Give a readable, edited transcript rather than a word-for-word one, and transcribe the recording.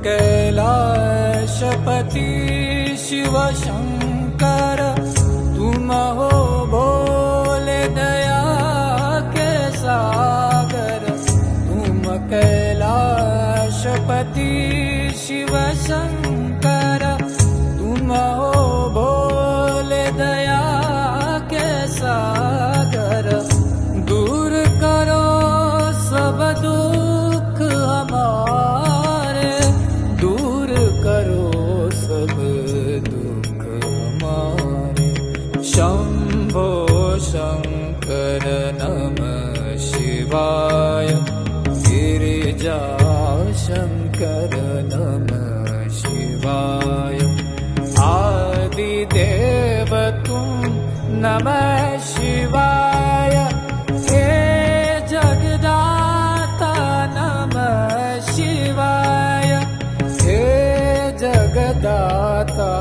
कैलाशपति शिव शंकर, तुम हो भोले दया के सागर। तुम कैलाशपति शिव शंकर, तुम हो भोले दया के सागर। दूर करो सब दुख हमारे, दूर करो सब दुख हमारे। शंभो शंकर नमः शिवाय, गिरिजा शंकर नमः शिवाय। आदिदेव तुम नमः शिवाय, हे जगदाता नमः शिवाय, हे जगदाता